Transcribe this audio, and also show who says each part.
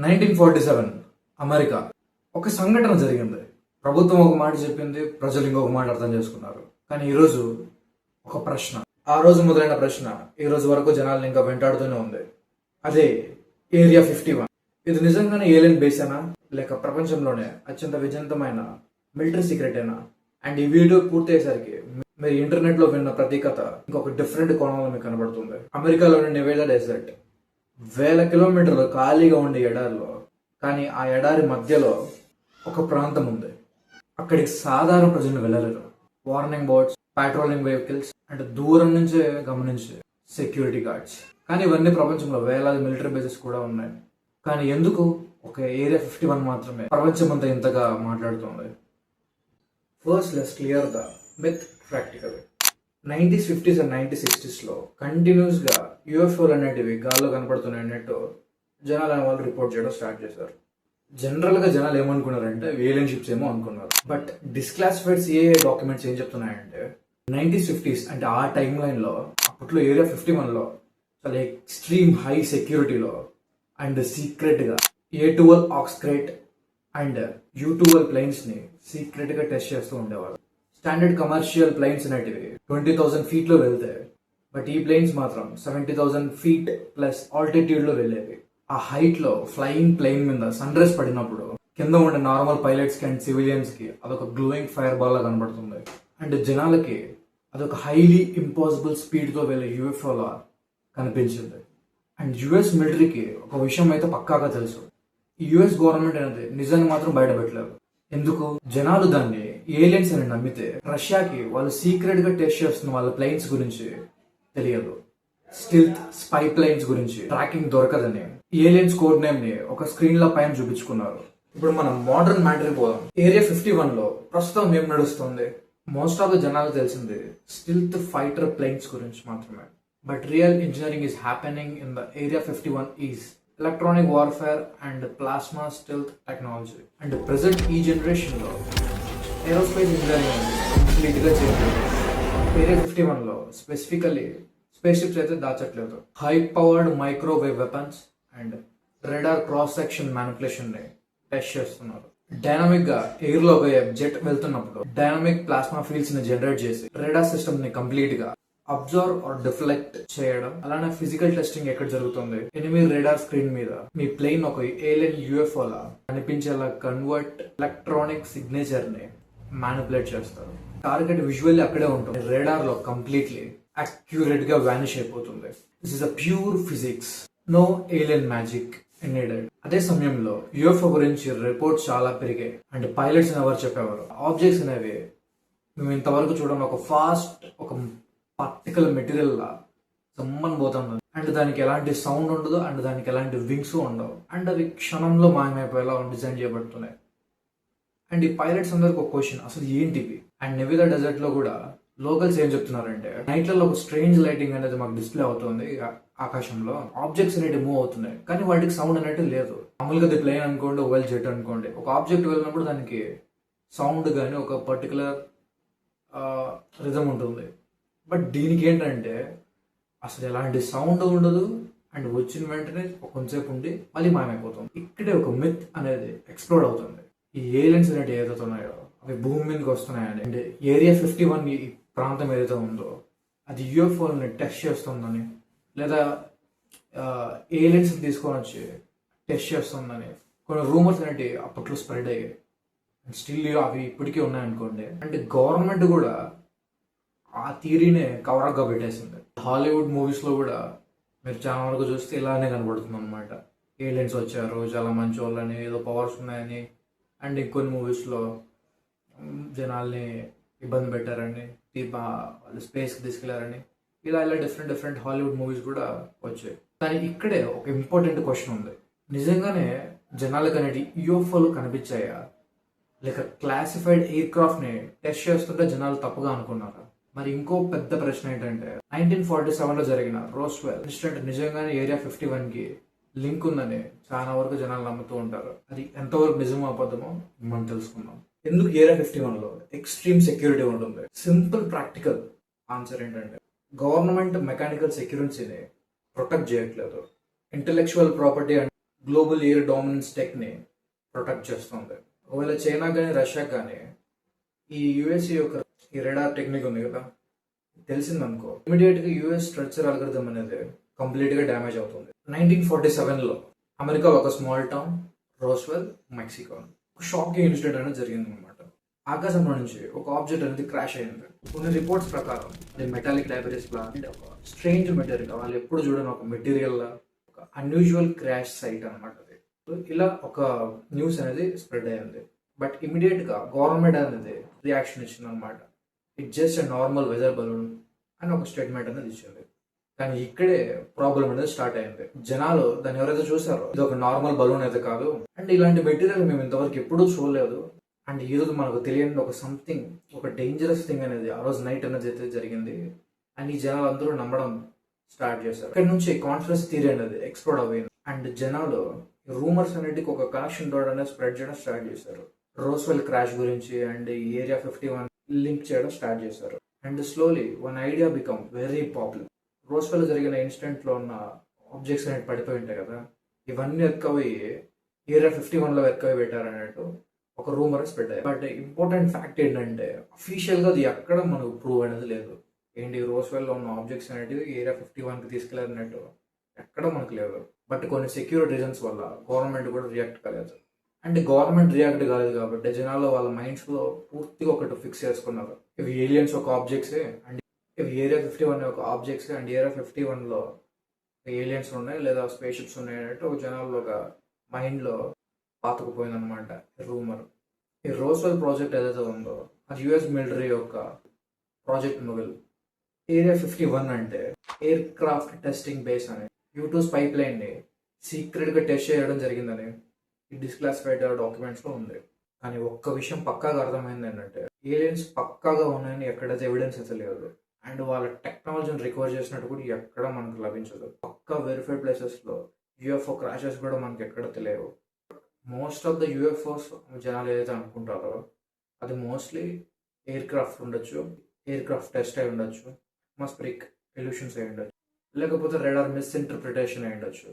Speaker 1: 1947 America ఒక సంఘటన జరిగింది. ప్రభుత్వం ఒక మాట చెప్పింది, ప్రజలు ఇంకొక మాట అర్థం చేసుకున్నారు. కానీ ఈరోజు ఒక ప్రశ్న, ఆ రోజు మొదలైన ప్రశ్న ఈ రోజు వరకు జనాలను ఇంకా వెంటాడుతూనే ఉంది. అదే ఏరియా 51. ఇది నిజంగానే ఏలియన్ బేసేనా, లేక ప్రపంచంలోనే అత్యంత విజయంతమైన మిలిటరీ సీక్రెట్ అయినా? అండ్ ఈ వీడియో పూర్తి అయ్యేసరికి మీరు ఇంటర్నెట్ లో విన్న ప్రతి కథ ఇంకొక డిఫరెంట్ కోణంలో మీకు కనబడుతుంది. అమెరికాలోని నెవేడా డెజర్ట్ వేల కిలోమీటర్లు ఖాళీగా ఉండే ఎడారిలో, కానీ ఆ ఎడారి మధ్యలో ఒక ప్రాంతం ఉంది. అక్కడికి సాధారణ ప్రజలు వెళ్ళలేరు. Warning boards, patrolling vehicles and దూరం నుంచే గమనించే సెక్యూరిటీ గార్డ్స్. కానీ ఇవన్నీ ప్రపంచంలో వేలాది మిలిటరీ బేసెస్ కూడా ఉన్నాయి. కానీ ఎందుకు ఒక ఏరియా 51 మాత్రమే ప్రపంచమంతా ఇంతగా మాట్లాడుతుంది? First let's clear the myth practical. 90s, 50s and 1960s లో కంటిన్యూస్ గా యూఎఫ్ఓలు అనేటివి గాల్లో కనపడుతున్నాయి అన్నట్టు జనాలు అనే వాళ్ళు రిపోర్ట్ చేయడం స్టార్ట్ చేశారు. జనరల్ గా జనాలు ఏమనుకున్నారంటే ఏలియన్ షిప్స్ ఏమో అనుకున్నారు. బట్ డిస్క్లాసిఫైడ్ సిఐఏ డాక్యుమెంట్స్ ఏం చెప్తున్నాయంటే 90s, 50s అంటే ఆ టైం లైన్ లో అప్పట్లో ఏరియా 51 లో చాలా ఎక్స్ట్రీమ్ హై సెక్యూరిటీలో అండ్ సీక్రెట్ గా A-12 ఆక్స్క్రేట్ అండ్ U-12 ప్లైన్స్ ని సీక్రెట్ గా టెస్ట్ చేస్తూ ఉండేవారు. స్టాండర్డ్ కమర్షియల్ ప్లైన్స్ అనేటివి 20,000 feet లో వెళ్తాయి. బట్ ఈ ప్లేన్స్ మాత్రం 70,000 feet ప్లస్ ఆల్టిట్యూడ్ లో వెళ్ళేవి. ఆ హైట్ లో ఫ్లయింగ్ ప్లేన్ మీద సన్ రైజ్ పడినప్పుడు కింద ఉండే నార్మల్ పైలట్స్ కి అండ్ సివిలియన్స్ కి అదొక గ్లోయింగ్ ఫైర్ బాల్ లా కనబడుతుంది. అండ్ జనాలకి అదొక హైలీ ఇంపాసిబుల్ స్పీడ్ తో వెళ్ళే యూఎఫ్ఓ లా కనిపించింది. అండ్ యుఎస్ మిలిటరీకి ఒక విషయం అయితే పక్కాగా తెలుసు, ఈ యుఎస్ గవర్నమెంట్ అనేది నిజాన్ని మాత్రం బయటపెట్టలేదు. ఎందుకు? జనాలు దాన్ని ఏలియన్స్ అని నమ్మితే రష్యాకి వాళ్ళు సీక్రెట్ గా టెస్ట్ చేస్తున్న వాళ్ళ ప్లైన్స్ గురించి తెలియదు. స్టిల్త్ స్పై ప్లైన్స్ గురించి ట్రాకింగ్ దొరకదని ఏలియన్స్ కోడ్ నేమ్ ని ఒక స్క్రీన్ ల పైన చూపించుకున్నారు. ఇప్పుడు మనం మోడర్న్ మ్యాటర్కి పోదాం. ఏరియా 51 లో ప్రస్తుతం ఏం నడుస్తుంది? మోస్ట్ ఆఫ్ ద జనాలు తెలిసింది స్టిల్త్ ఫైటర్ ప్లైన్స్ గురించి మాత్రమే. But real engineering is happening in the area 51 is electronic warfare and plasma stealth technology. And present ఈ జనరేషన్ లో ఏరోస్పేస్ ఇంజనీరింగ్ కంప్లీట్ గా చేయలేదు. ఏరియా 51 లో స్పెసిఫికలీ స్పేస్ షిప్స్ అయితే దాచట్లేదు. High powered microwave weapons and radar cross section manipulation ని test చేస్తున్నారు. Dynamic గా ఎయిర్ లో ఒక జెట్ వెళ్తున్నప్పుడు డైనమిక్ ప్లాస్మా ఫీల్డ్స్ ని జనరేట్ చేసి రెడార్ సిస్టమ్ ని కంప్లీట్ గా అబ్జర్వ్ ఆర్ డిఫ్లెక్ట్ చేయడం. అలానే ఫిజికల్ టెస్టింగ్ ఎక్కడ జరుగుతుంది? ఎనిమి రేడార్ స్క్రీన్ మీద మీ ప్లేన్ ఒక ఏలియన్ యూఎఫ్ఓ లా కనిపించేలా కన్వర్ట్ ఎలక్ట్రానిక్ సిగ్నేచర్ ని మ్యానిపులేట్ చేస్తారు. టార్గెట్ విజువల్లీ అక్కడే ఉంటుంది, రేడార్ లో కంప్లీట్లీ అక్యురేట్ గా వానిష్ అయిపోతుంది. This is a pure physics, no alien magic needed. అదే సమయంలో యూఎఫ్ఓ గురించి రిపోర్ట్స్ చాలా పెరిగాయి. అండ్ పైలట్స్ ఎవరు చెప్పేవారు, ఆబ్జెక్ట్స్ అనేవి మేము ఇంతవరకు చూడడం ఒక ఫాస్ట్ ఒక పర్టికులర్ మెటీరియల్ లా సమ్మని పోతుంది. అండ్ దానికి ఎలాంటి సౌండ్ ఉండదు, అండ్ దానికి ఎలాంటి వింగ్స్ ఉండవు. అండ్ అవి క్షణంలో మాయమైపోయేలా డిజైన్ చేయబడుతున్నాయి. అండ్ ఈ పైలట్స్ అందరికి ఒక క్వశ్చన్, అసలు ఏంటివి? అండ్ నెవేదా డెజర్ట్ లో కూడా లోకల్స్ ఏం చెప్తున్నారంటే నైట్లలో ఒక స్ట్రేంజ్ లైటింగ్ అనేది మాకు డిస్ప్లే అవుతుంది. ఆకాశంలో ఆబ్జెక్ట్స్ అనేవి మూవ్ అవుతున్నాయి, కానీ వాటికి సౌండ్ అనేది లేదు. మామూలుగా అది ప్లేన్ అనుకోండి, ఓవెల్ జెట్ అనుకోండి, ఒక ఆబ్జెక్ట్ వెళ్ళినప్పుడు దానికి సౌండ్ కానీ ఒక పర్టికులర్ రిథమ్ ఉంటుంది. బట్ దీనికి ఏంటంటే అసలు ఎలాంటి సౌండ్ ఉండదు, అండ్ వచ్చిన వెంటనే కొంతసేపు ఉండి మళ్ళీ మాయమైపోతుంది. ఇక్కడే ఒక మిత్ అనేది ఎక్స్ప్లోర్ అవుతుంది. ఈ ఏలియన్స్ అనేవి ఏదైతే ఉన్నాయో అవి భూమి మీదకి వస్తున్నాయని, అండ్ ఏరియా 51 ఈ ప్రాంతం ఏదైతే ఉందో అది యూఎఫ్ఓని టెస్ట్ చేస్తుందని, లేదా ఏలియన్స్ తీసుకొని వచ్చి టెస్ట్ చేస్తుందని కొన్ని రూమర్స్ అనేవి అప్పట్లో స్ప్రెడ్ అయ్యాయి. స్టిల్ అవి ఇప్పటికీ ఉన్నాయనుకోండి. అండ్ గవర్నమెంట్ కూడా ఆ థియరీనే కవర్ గా పెట్టేసింది. హాలీవుడ్ మూవీస్ లో కూడా మీరు చాలా వరకు చూస్తే ఇలానే కనబడుతుంది అనమాట. ఏలియన్స్ వచ్చారు, చాలా మంచి వాళ్ళని, ఏదో పవర్స్ ఉన్నాయని. అండ్ ఇంకొన్ని మూవీస్ లో జనాల్ని ఇబ్బంది పెట్టారని, వాళ్ళు స్పేస్ కి తీసుకెళ్లారని, ఇలా డిఫరెంట్ హాలీవుడ్ మూవీస్ కూడా వచ్చాయి. కానీ ఇక్కడే ఒక ఇంపార్టెంట్ క్వశ్చన్ ఉంది. నిజంగానే జనాలకు అనేది యూఎఫ్ఓలు కనిపించాయా, లేక క్లాసిఫైడ్ ఎయిర్ క్రాఫ్ట్ ని టెస్ట్ చేస్తుంటే జనాలు తప్పుగా అనుకున్నారా? మరి ఇంకో పెద్ద ప్రశ్న ఏంటంటే 1947 లో జరిగిన రోస్వెల్ ఇన్సిడెంట్ నిజంగానే ఏరియా 51 కి లింక్ ఉందని చాలా వరకు జనాలు నమ్ముతూ ఉంటారు. అది ఎంతవరకు నిజమో అబద్ధమో మనం తెలుసుకుందాం. ఎందుకు ఏరియా 51 లో ఎక్స్ట్రీమ్ సెక్యూరిటీ ఉంటుంది? సింపుల్ ప్రాక్టికల్ ఆన్సర్ ఏంటంటే గవర్నమెంట్ మెకానికల్ సెక్యూరిటీని ప్రొటెక్ట్ చేయట్లేదు. Intellectual property and global air dominance టెక్ని ప్రొటెక్ట్ చేస్తుంది. ఒకవేళ చైనా కానీ రష్యా కానీ ఈ యుఎస్ఏ యొక్క ఈ రెడార్ టెక్నిక్ ఉంది కదా తెలిసిందనుకో, ఇమీడియట్ గా యుఎస్ స్ట్రక్చర్ అల్గరిథం అనేది కంప్లీట్ గా డ్యామేజ్ అవుతుంది. 1947లో అమెరికా ఒక స్మాల్ టౌన్ రోస్వెల్, మెక్సికో ఒక షాకింగ్ ఇన్సిడెంట్ అనేది జరిగింది అనమాట. ఆకాశంలో నుంచి ఒక ఆబ్జెక్ట్ అనేది క్రాష్ అయింది. కొన్ని రిపోర్ట్స్ ప్రకారం అది మెటాలిక్ డైబరీస్ లాంటి ఒక స్ట్రేంజ్ మెటీరియల్, వాళ్ళు ఎప్పుడు చూడని ఒక మెటీరియల్ ఒక అన్యూజువల్ క్రాష్ సైట్ అనమాట అది. ఇలా ఒక న్యూస్ అనేది స్ప్రెడ్ అయ్యింది. బట్ ఇమీడియట్ గా గవర్నమెంట్ అనేది రియాక్షన్ ఇచ్చింది అనమాట. It just a normal weather balloon అని ఒక స్టేట్మెంట్ అనేది ఇచ్చింది. కానీ ఇక్కడే ప్రాబ్లం అనేది స్టార్ట్ అయింది. జనాలు దాన్ని ఎవరైతే చూసారో ఇది ఒక నార్మల్ బలూన్ అయితే కాదు, అండ్ ఇలాంటి మెటీరియల్ మేము ఇంతవరకు ఎప్పుడూ చూడలేదు, అండ్ ఈ రోజు మనకు తెలియని ఒక సంథింగ్, ఒక డేంజరస్ థింగ్ అనేది ఆ రోజు నైట్ అనేది అయితే జరిగింది అని జనాలు అందరూ నమ్మడం స్టార్ట్ చేశారు. ఇక్కడ నుంచి కాన్స్పిరసీ థియరీ అనేది ఎక్స్ప్లోర్ అయ్యింది అండ్ జనాలు రూమర్స్ అనేటికి ఒక కనెక్షన్ తోడు అనేది స్ప్రెడ్ చేయడం స్టార్ట్ చేశారు. రోస్వెల్ క్రాష్ గురించి అండ్ ఏరియా 51 లింక్ చేయడం స్టార్ట్ చేశారు. And slowly one idea become very popular. Roswell జరిగిన ఇన్సిడెంట్ లో ఉన్న ఆబ్జెక్ట్స్ అనేవి పడిపోయి ఉంటాయి కదా, ఇవన్నీ ఎత్తుకపోయి ఏరియా 51 లో ఎత్తుకపోయి పెట్టారన్నట్టు ఒక రూమర్ స్ప్రెడ్ అయ్యాయి. బట్ ఇంపార్టెంట్ ఫ్యాక్ట్ ఏంటంటే అఫీషియల్ గా అది ఎక్కడ మనకు ప్రూవ్ అనేది లేదు. ఏంటి రోస్వెల్ లో ఉన్న ఆబ్జెక్ట్స్ అనేటివి ఏరియా 51 కి తీసుకెళ్లారన్నట్టు ఎక్కడ మనకు లేదు. బట్ కొన్ని సెక్యూరిటీ రీజన్స్ వల్ల గవర్నమెంట్ కూడా రియాక్ట్ కాలేదు. అండ్ గవర్నమెంట్ రియాక్ట్ కాలేదు కాబట్టి జనాలు వాళ్ళ మైండ్స్ లో పూర్తిగా ఒకటి ఫిక్స్ చేసుకున్నారు, ఇవి ఏలియన్స్ ఒక ఆబ్జెక్ట్స్ అండ్ ఇవి ఏరియా 51 ఒక ఆబ్జెక్ట్స్ అండ్ ఏరియా 51 లో ఏలియన్స్ ఉన్నాయి లేదా స్పేస్ షిప్స్ ఉన్నాయి అన్నట్టు ఒక జనాల్లో ఒక మైండ్ లో పాతుకుపోయింది అనమాట రూమర్. ఈ రోస్వెల్ ప్రాజెక్ట్ ఏదైతే ఉందో అది యుఎస్ మిలిటరీ యొక్క ప్రాజెక్ట్ నోవెల్. ఏరియా 51 అంటే ఎయిర్ క్రాఫ్ట్ టెస్టింగ్ బేస్ అని U2 పైప్ లైన్ ని సీక్రెట్ గా టెస్ట్ చేయడం జరిగిందని ఈ డిస్క్లాసిఫైడ్ డాక్యుమెంట్స్ లో ఉంది. కానీ ఒక్క విషయం పక్కాగా అర్థమైంది ఏంటంటే ఏలియన్స్ పక్కాగా ఉన్నాయని ఎక్కడైతే ఎవిడెన్స్ అయితే లేదు, అండ్ వాళ్ళ టెక్నాలజీని రికవర్ చేసినట్టు కూడా ఎక్కడ మనకు లభించదు. పక్కా వెరిఫైడ్ ప్లేసెస్ లో యూఎఫ్ఓ క్రాషెస్ కూడా మనకి ఎక్కడ తెలియవు. మోస్ట్ ఆఫ్ ద యూఎఫ్ఓస్ జనాలు ఏదైతే అనుకుంటారో అది మోస్ట్లీ ఎయిర్ క్రాఫ్ట్ ఉండొచ్చు, ఎయిర్ క్రాఫ్ట్ టెస్ట్ అయి ఉండొచ్చు, మస్ప్రిక్ ఎల్యూషన్స్ అయి ఉండొచ్చు, లేకపోతే రెడార్ మిస్ఇంటర్ప్రిటేషన్ అయి ఉండొచ్చు.